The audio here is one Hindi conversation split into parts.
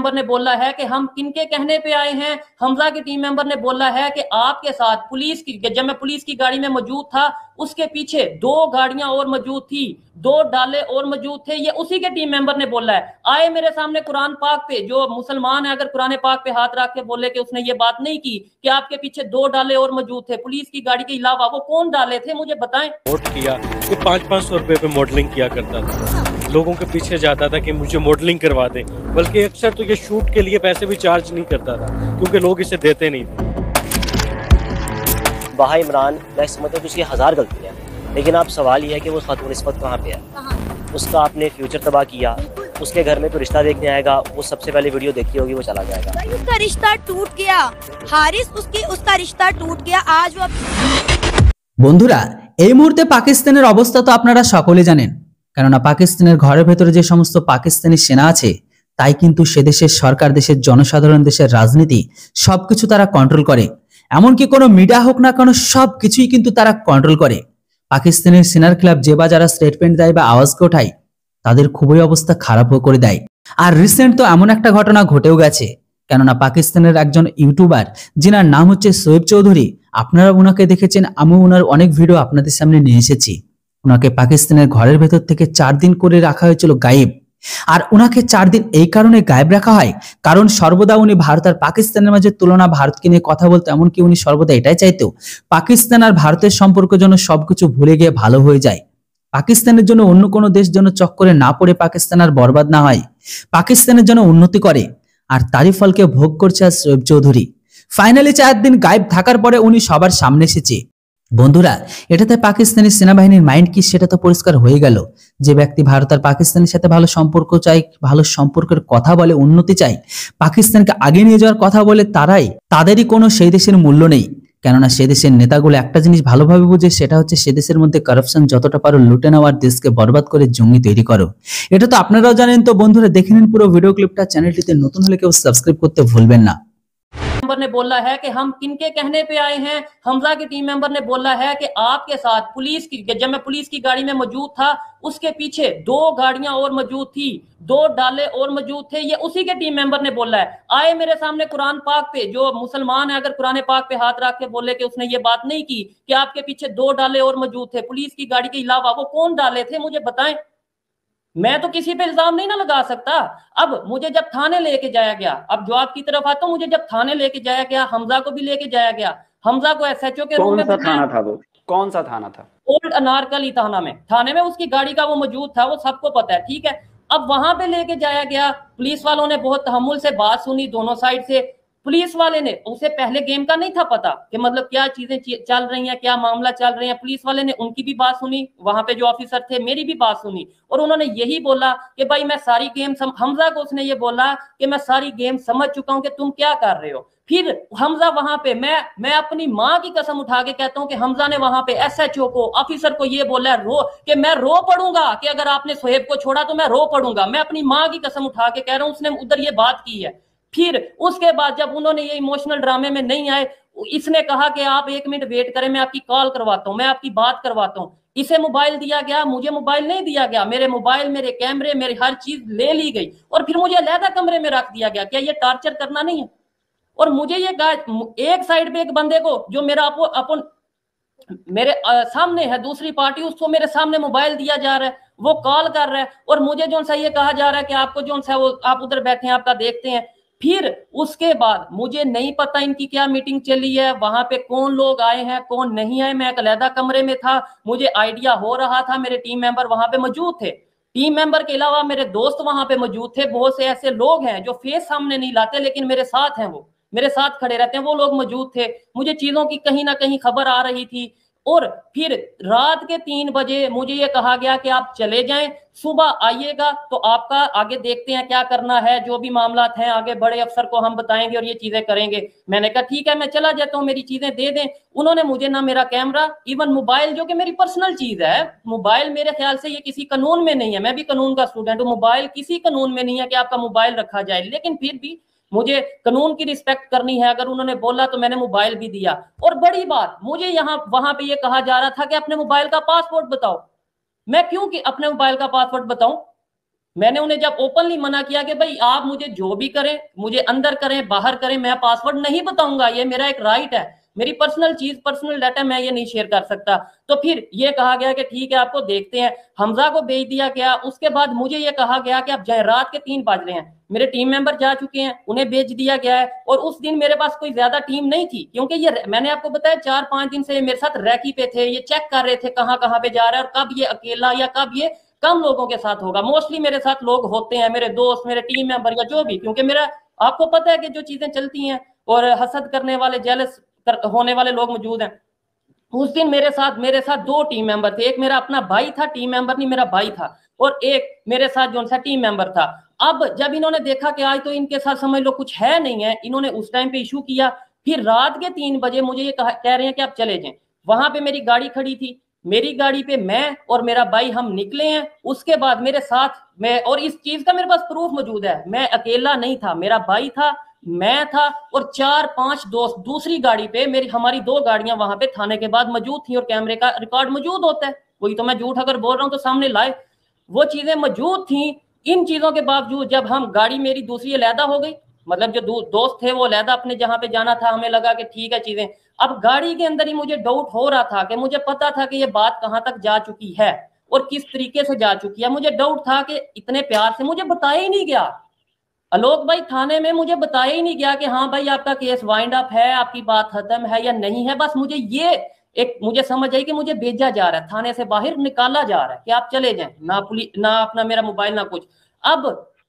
मेंबर ने बोला है कि हम किनके कहने पे आए हैं। हमजा के टीम मेंबर ने बोला है कि आपके साथ पुलिस की, जब मैं पुलिस की गाड़ी में मौजूद था उसके पीछे 2 गाड़ियां और मौजूद थी, 2 डाले और मौजूद थे। ये उसी के टीम मेंबर ने बोला है। आए मेरे सामने कुरान पाक पे, जो मुसलमान है अगर कुरान पाक पे हाथ रख के बोले कि उसने ये बात नहीं की कि आपके पीछे 2 डाले और मौजूद थे पुलिस की गाड़ी के अलावा, वो कौन डाले थे मुझे बताएं। वोट किया कि 500-500 रुपए पे मॉडलिंग किया करता था, लोगों के पीछे जाता था कि मुझे मॉडलिंग करवा दें, बल्कि अक्सर तो ये शूट के लिए पैसे भी चार्ज नहीं करता था क्योंकि लोग इसे देते नहीं थे। वहाँ इमरान, मैं समझता हूँ कि उसकी 1000 गलतियाँ, लेकिन आप सवाल ये है कि वो खातून इस वक्त कहाँ पे है। उसका आपने फ्यूचर तबाह किया। उसके घर में कोई रिश्ता देखने आएगा, वो सबसे पहले वीडियो देखी होगी, वो चला जाएगा। उसका रिश्ता टूट गया, हारिस उसका रिश्ता टूट गया। आज वो বন্ধুরা, এই মুহূর্তে পাকিস্তানের অবস্থা তো আপনারা সকলে জানেন, কেননা পাকিস্তানের ঘরের ভেতরে যে সমস্ত পাকিস্তানি সেনা আছে তাই কিন্তু সে দেশের সরকার, দেশের জনসাধারণ, দেশের রাজনীতি সবকিছু তারা কন্ট্রোল করে। এমনকি কোনো মিডিয়া হোক না কেন সবকিছুই কিন্তু তারা কন্ট্রোল করে। পাকিস্তানের সেনার ক্লাব যে বা যারা স্টেটমেন্ট দেয় বা আওয়াজ ওঠায় তাদের খুবই অবস্থা খারাপ করে দেয়। আর রিসেন্ট তো এমন একটা ঘটনা ঘটেও গেছে, কেননা পাকিস্তানের একজন ইউটিউবার যিনার নাম হচ্ছে শোয়েব চৌধুরী, আপনারা ওনাকে দেখেছেন, আমি ওনার অনেক ভিডিও আপনাদের সামনে নিয়ে এসেছি। ওনাকে পাকিস্তানের ঘরের ভেতর থেকে 4 দিন করে রাখা হয়েছিল গায়েব। আর ওনাকে 4 দিন এই কারণে গায়েব রাখা হয় কারণ সর্বদা উনি ভারত আর পাকিস্তানের মাঝে তুলনা, ভারতকে নিয়ে কথা বলতে, এমনকি উনি সর্বদা এটাই চাইতো পাকিস্তান আর ভারতের সম্পর্ক যেন সবকিছু ভুলে গিয়ে ভালো হয়ে যায়। পাকিস্তানের জন্য অন্য কোনো দেশ যেন চক্করে না পড়ে পাকিস্তান আর বরবাদ না হয়, পাকিস্তানের জন্য উন্নতি করে। আর তারই ফলকে ভোগ করছে আজ শোয়েব চৌধুরী। ফাইনালি 4 দিন গায়েব থাকার পরে উনি সবার সামনে এসেছে। বন্ধুরা, এটাতে পাকিস্তানি সেনাবাহিনীর মাইন্ড কি সেটা তো পরিষ্কার হয়ে গেল। যে ব্যক্তি ভারত আর পাকিস্তানের সাথে ভালো সম্পর্ক চায়, ভালো সম্পর্কের কথা বলে, উন্নতি চায়, পাকিস্তানকে আগে নিয়ে যাওয়ার কথা বলে, তাদেরই কোনো সেই দেশের মূল্য নেই। কেননা সে দেশের নেতাগুলো একটা জিনিস ভালোভাবে বুঝে, সেটা হচ্ছে সে দেশের মধ্যে কারাপশন যতটা পারো লুটে নেওয়ার, দেশকে বরবাদ করে জঙ্গি তৈরি করো। এটা তো আপনারাও জানেন। তো বন্ধুরা, দেখে নিন পুরো ভিডিও ক্লিপটা। চ্যানেলটিতে নতুন হলে কেউ সাবস্ক্রাইব করতে ভুলবেন না। मेंबर ने बोला है कि हम किनके कहने पे आए हैं। हमजा के टीम मेंबर ने बोला है कि आपके साथ पुलिस की, जब मैं पुलिस की गाड़ी में मौजूद था उसके पीछे 2 गाड़ियां और मौजूद थी, 2 डाले और मौजूद थे। ये उसी के टीम मेंबर ने बोला है। आए मेरे सामने कुरान पाक पे, जो मुसलमान है अगर कुरान पाक पे हाथ रख के बोले कि उसने ये बात नहीं की कि आपके पीछे 2 डाले और मौजूद थे पुलिस की गाड़ी के अलावा, वो कौन डाले थे मुझे बताएं। मैं तो किसी पे इल्जाम नहीं ना लगा सकता। अब मुझे जब थाने लेके जाया गया, अब जो आपकी तरफ आता हूं, मुझे जब थाने लेके जाया गया, हमजा को भी लेके जाया गया। हमजा को एसएचओ के रूम में, कौन सा थाना था वो? कौन सा थाना था? ओल्ड अनारकली थाने में उसकी गाड़ी का वो मौजूद था, वो सबको पता है, ठीक है। अब वहां पे लेके जाया गया, पुलिस वालों ने बहुत तहम्मुल से बात सुनी दोनों साइड से। पुलिस वाले ने, उसे पहले गेम का नहीं था पता कि मतलब क्या चीजें चल रही हैं, क्या मामला चल रहे हैं। पुलिस वाले ने उनकी भी बात सुनी, वहां पे जो ऑफिसर थे मेरी भी बात सुनी, और उन्होंने यही बोला कि भाई मैं सारी गेम हमजा को उसने ये बोला कि मैं सारी गेम समझ चुका हूं कि तुम क्या कर रहे हो। फिर हमजा वहां पे, मैं अपनी माँ की कसम उठा के कहता हूं कि हमजा ने वहां पे एसएचओ को, ऑफिसर को ये बोला कि मैं रो पड़ूंगा कि अगर आपने सोहेब को छोड़ा तो मैं रो पड़ूंगा। मैं अपनी माँ की कसम उठा के कह रहा हूं, उसने उधर ये बात की है। फिर उसके बाद जब उन्होंने ये इमोशनल ड्रामे में नहीं आए, इसने कहा कि आप 1 मिनट वेट करें, मैं आपकी कॉल करवाता हूं, मैं आपकी बात करवाता हूं। इसे मोबाइल दिया गया, मुझे मोबाइल नहीं दिया गया। मेरे मोबाइल, मेरे कैमरे, मेरी हर चीज ले ली गई और फिर मुझे अलहदा कमरे में रख दिया गया। क्या ये टार्चर करना नहीं है? और मुझे ये एक साइड पे एक बंदे को, जो मेरा अपन मेरे सामने है, दूसरी पार्टी, उसको मेरे सामने मोबाइल दिया जा रहा है, वो कॉल कर रहा है, और मुझे जो सा ये कहा जा रहा है कि आपको जो सा वो आप उधर बैठे हैं, आपका देखते हैं। फिर उसके बाद मुझे नहीं पता इनकी क्या मीटिंग चली है, वहां पे कौन लोग आए हैं कौन नहीं आए। मैं एक अलहदा कमरे में था, मुझे आइडिया हो रहा था, मेरे टीम मेंबर वहां पे मौजूद थे। टीम मेंबर के अलावा मेरे दोस्त वहां पे मौजूद थे। बहुत से ऐसे लोग हैं जो फेस सामने नहीं लाते लेकिन मेरे साथ हैं, वो मेरे साथ खड़े रहते हैं, वो लोग मौजूद थे। मुझे चीजों की कहीं ना कहीं खबर आ रही थी। और फिर रात के 3 बजे मुझे ये कहा गया कि आप चले जाएं, सुबह आइएगा तो आपका आगे देखते हैं क्या करना है, जो भी मामला हैं आगे बड़े अफसर को हम बताएंगे और ये चीजें करेंगे। मैंने कहा ठीक है, मैं चला जाता हूँ, मेरी चीजें दे दें। उन्होंने मुझे ना मेरा कैमरा, इवन मोबाइल, जो कि मेरी पर्सनल चीज है, मोबाइल मेरे ख्याल से ये किसी कानून में नहीं है, मैं भी कानून का स्टूडेंट हूँ, मोबाइल किसी कानून में नहीं है कि आपका मोबाइल रखा जाए, लेकिन फिर भी मुझे कानून की रिस्पेक्ट करनी है। अगर उन्होंने बोला तो मैंने मोबाइल भी दिया। और बड़ी बात, मुझे यहाँ वहां पे ये कहा जा रहा था कि अपने मोबाइल का पासवर्ड बताओ। मैं क्यों कि अपने मोबाइल का पासवर्ड बताऊं? मैंने उन्हें जब ओपनली मना किया कि भाई आप मुझे जो भी करें, मुझे अंदर करें बाहर करें, मैं पासवर्ड नहीं बताऊंगा, ये मेरा एक राइट है, मेरी पर्सनल चीज, पर्सनल डाटा मैं ये नहीं शेयर कर सकता। तो फिर ये कहा गया कि ठीक है आपको देखते हैं, हमजा को भेज दिया गया। उसके बाद मुझे ये कहा गया कि आप जाए, रात के 3 बज रहे हैं, मेरे टीम मेंबर जा चुके हैं, उन्हें भेज दिया गया है। और उस दिन मेरे पास कोई ज्यादा टीम नहीं थी, क्योंकि ये मैंने आपको बताया 4-5 दिन से मेरे साथ रैकी पे थे, ये चेक कर रहे थे कहाँ कहाँ पे जा रहा है और कब ये अकेला या कब ये कम लोगों के साथ होगा। मोस्टली मेरे साथ लोग होते हैं, मेरे दोस्त, मेरे टीम मेंबर या जो भी, क्योंकि मेरा आपको पता है कि जो चीजें चलती हैं और हसद करने वाले, जेलस होने वाले लोग मौजूद हैं। उस दिन मेरे साथ 2 टीम मेंबर थे, एक मेरा अपना भाई था, टीम मेंबर नहीं मेरा भाई था, और एक मेरे साथ जो सा टीम मेंबर था। अब जब इन्होंने देखा कि आज तो इनके साथ समझ लो कुछ है नहीं है, इन्होंने उस टाइम पे इशू किया। फिर रात के 3 बजे मुझे ये कह रहे हैं कि आप चले जाएं। वहां पे मेरी गाड़ी खड़ी थी, मेरी गाड़ी पे मैं और मेरा भाई हम निकले हैं। उसके बाद मेरे साथ मैं, और इस चीज का मेरे पास प्रूफ मौजूद है, मैं अकेला नहीं था, मेरा भाई था, मैं था और 4-5 दोस्त दूसरी गाड़ी पे, हमारी 2 गाड़ियां वहां पे थाने के बाद मौजूद थी और कैमरे का रिकॉर्ड मौजूद होता है। वही तो मैं झूठ अगर बोल रहा हूं तो सामने लाए, वो चीजें मौजूद थी। इन चीजों के बावजूद जब हम गाड़ी मेरी दूसरी अलहदा हो गई, मतलब जो दोस्त थे वो अलहदा अपने जहां पे जाना था, हमें लगा कि ठीक है चीजें। अब गाड़ी के अंदर ही मुझे डाउट हो रहा था कि मुझे पता था कि ये बात कहां तक जा चुकी है और किस तरीके से जा चुकी है। मुझे डाउट था कि इतने प्यार से मुझे बताया ही नहीं गया, आलोक भाई थाने में मुझे बताया ही नहीं गया कि हाँ भाई आपका केस वाइंड अप है, आपकी बात खत्म है या नहीं है। बस मुझे ये मुझे समझ आई कि मुझे भेजा जा रहा है, थाने से बाहर निकाला जा रहा है कि आप चले जाएं, ना पुलिस, ना अपना मेरा मोबाइल, ना कुछ। अब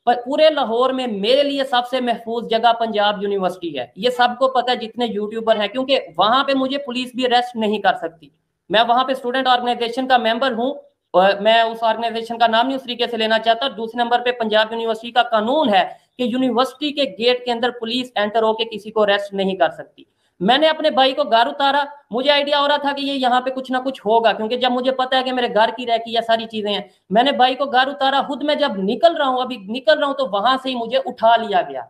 पूरे लाहौर में मेरे लिए सबसे महफूज जगह पंजाब यूनिवर्सिटी है, ये सबको पता है जितने यूट्यूबर हैं, क्योंकि वहां पे मुझे पुलिस भी अरेस्ट नहीं कर सकती। मैं वहां पे स्टूडेंट ऑर्गेनाइजेशन का मेंबर हूं, और मैं उस ऑर्गेनाइजेशन का नाम नहीं उस तरीके से लेना चाहता। दूसरे नंबर पे पंजाब यूनिवर्सिटी का कानून है कि यूनिवर्सिटी के गेट के अंदर पुलिस एंटर होकर किसी को अरेस्ट नहीं कर सकती। मैंने अपने भाई को घर उतारा, मुझे आइडिया हो रहा था कि ये यहाँ पे कुछ ना कुछ होगा, क्योंकि जब मुझे पता है कि मेरे घर की रहती या सारी चीजें हैं। मैंने भाई को घर उतारा, खुद मैं जब निकल रहा हूँ, अभी निकल रहा हूँ, तो वहां से ही मुझे उठा लिया गया।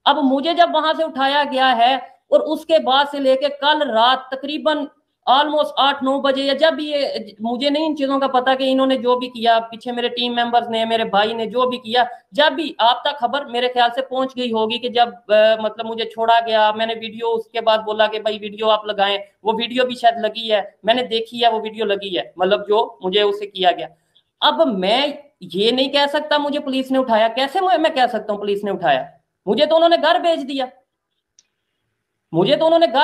अब मुझे जब वहां से उठाया गया है और उसके बाद से लेके कल रात तकरीबन ऑलमोस्ट 8-9 बजे, या जब ये, मुझे नहीं इन चीजों का पता कि इन्होंने जो भी किया पीछे, मेरे टीम मेंबर्स ने, मेरे भाई ने जो भी किया, जब भी आप तक खबर मेरे ख्याल से पहुंच गई होगी कि जब मतलब मुझे छोड़ा गया, मैंने वीडियो उसके बाद बोला कि भाई वीडियो आप लगाएं, वो वीडियो भी शायद लगी है, मैंने देखी है, वो वीडियो लगी है, मतलब जो मुझे उससे किया गया। अब मैं ये नहीं कह सकता मुझे पुलिस ने उठाया, कैसे मैं कह सकता हूँ पुलिस ने उठाया? मुझे तो उन्होंने घर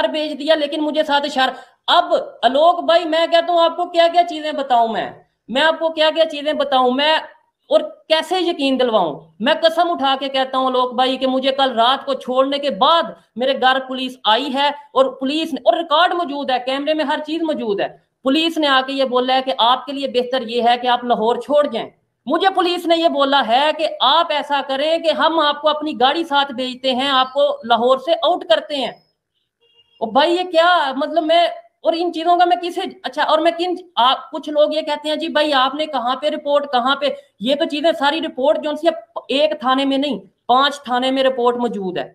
भेज दिया, लेकिन मुझे साथ इशारा। अब आलोक भाई मैं कहता हूं आपको क्या क्या चीजें बताऊं, मैं आपको क्या क्या चीजें बताऊं, मैं और कैसे यकीन दिलवाऊं। मैं कसम उठा के कहता हूं आलोक भाई कि मुझे कल रात को छोड़ने के बाद मेरे घर पुलिस आई है, और पुलिस ने, और रिकॉर्ड मौजूद है, कैमरे में हर चीज मौजूद है। पुलिस ने आके ये बोला है कि आपके लिए बेहतर ये है कि आप लाहौर छोड़ जाएं। मुझे पुलिस ने ये बोला है कि आप ऐसा करें कि हम आपको अपनी गाड़ी साथ भेजते हैं, आपको लाहौर से आउट करते हैं। और भाई ये क्या मतलब, मैं और इन चीजों का मैं किसे, अच्छा, और मैं किन, आप कुछ लोग ये कहते हैं जी भाई आपने कहां पे रिपोर्ट, कहां पे, ये तो चीजें सारी रिपोर्ट जो सी एक थाने में नहीं 5 थाने में रिपोर्ट मौजूद है।